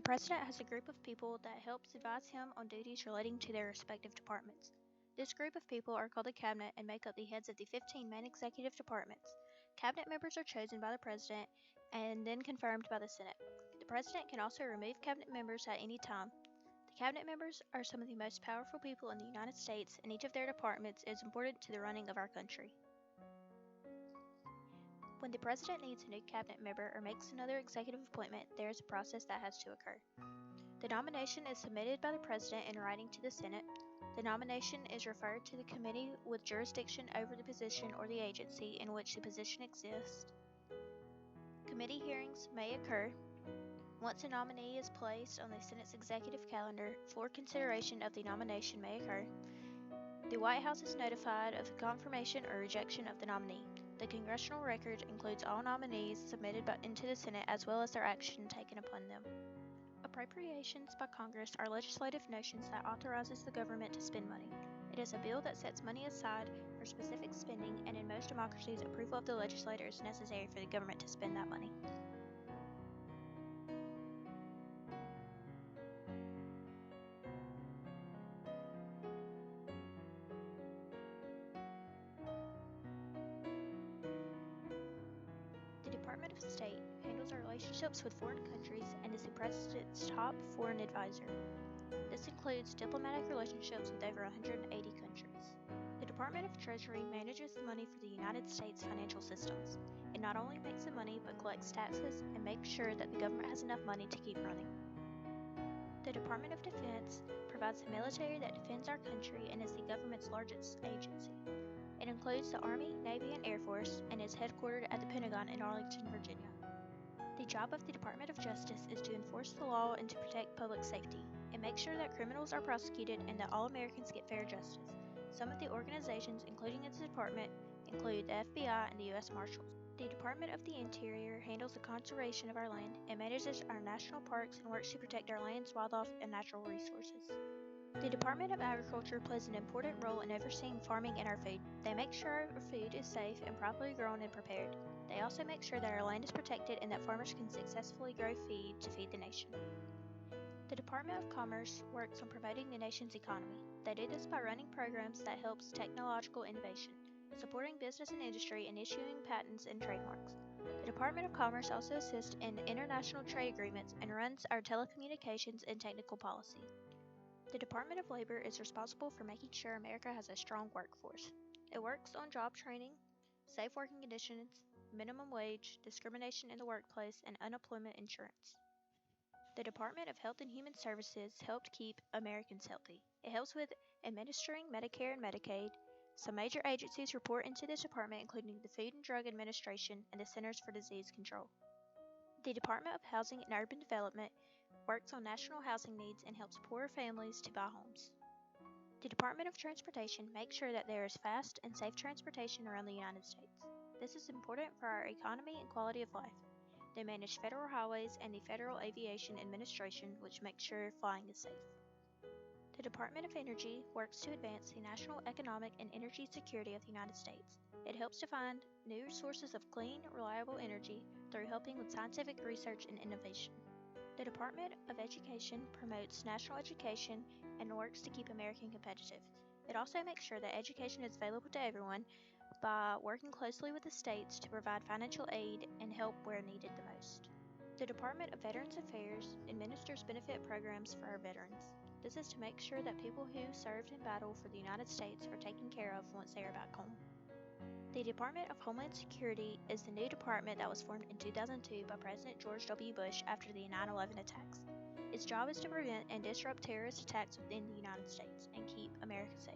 President has a group of people that helps advise him on duties relating to their respective departments. This group of people are called the Cabinet and make up the heads of the 15 main executive departments. Cabinet members are chosen by the President and then confirmed by the Senate. The President can also remove Cabinet members at any time. The Cabinet members are some of the most powerful people in the United States, and each of their departments is important to the running of our country. When the President needs a new Cabinet member or makes another executive appointment, there is a process that has to occur. The nomination is submitted by the President in writing to the Senate. The nomination is referred to the committee with jurisdiction over the position or the agency in which the position exists. Committee hearings may occur. Once a nominee is placed on the Senate's executive calendar, floor consideration of the nomination may occur. The White House is notified of the confirmation or rejection of the nominee. The congressional record includes all nominees submitted into the Senate as well as their action taken upon them. Appropriations by Congress are legislative notions that authorizes the government to spend money. It is a bill that sets money aside for specific spending, and in most democracies, approval of the legislator is necessary for the government to spend that money. The Department of State handles our relationships with foreign countries and is the President's top foreign advisor. This includes diplomatic relationships with over 180 countries. The Department of Treasury manages the money for the United States financial systems. It not only makes the money but collects taxes and makes sure that the government has enough money to keep running. The Department of Defense provides the military that defends our country and is the government's largest agency. It includes the Army, Navy, and Air Force and is headquartered at the Pentagon in Arlington, Virginia. The job of the Department of Justice is to enforce the law and to protect public safety. It makes sure that criminals are prosecuted and that all Americans get fair justice. Some of the organizations, including its department, include the FBI and the U.S. Marshals. The Department of the Interior handles the conservation of our land and manages our national parks and works to protect our lands, wildlife, and natural resources. The Department of Agriculture plays an important role in overseeing farming and our food. They make sure our food is safe and properly grown and prepared. They also make sure that our land is protected and that farmers can successfully grow feed to feed the nation. The Department of Commerce works on promoting the nation's economy. They do this by running programs that helps technological innovation, supporting business and industry, and issuing patents and trademarks. The Department of Commerce also assists in international trade agreements and runs our telecommunications and technical policy. The Department of Labor is responsible for making sure America has a strong workforce. It works on job training, safe working conditions, minimum wage, discrimination in the workplace, and unemployment insurance. The Department of Health and Human Services helped keep Americans healthy. It helps with administering Medicare and Medicaid. Some major agencies report into this department, including the Food and Drug Administration and the Centers for Disease Control. The Department of Housing and Urban Development works on national housing needs and helps poorer families to buy homes. The Department of Transportation makes sure that there is fast and safe transportation around the United States. This is important for our economy and quality of life. They manage federal highways and the Federal Aviation Administration, which makes sure flying is safe. The Department of Energy works to advance the national economic and energy security of the United States. It helps to find new sources of clean, reliable energy through helping with scientific research and innovation. The Department of Education promotes national education and works to keep America competitive. It also makes sure that education is available to everyone by working closely with the states to provide financial aid and help where needed the most. The Department of Veterans Affairs administers benefit programs for our veterans. This is to make sure that people who served in battle for the United States are taken care of once they are back home. The Department of Homeland Security is the new department that was formed in 2002 by President George W. Bush after the 9/11 attacks. Its job is to prevent and disrupt terrorist attacks within the United States and keep America safe.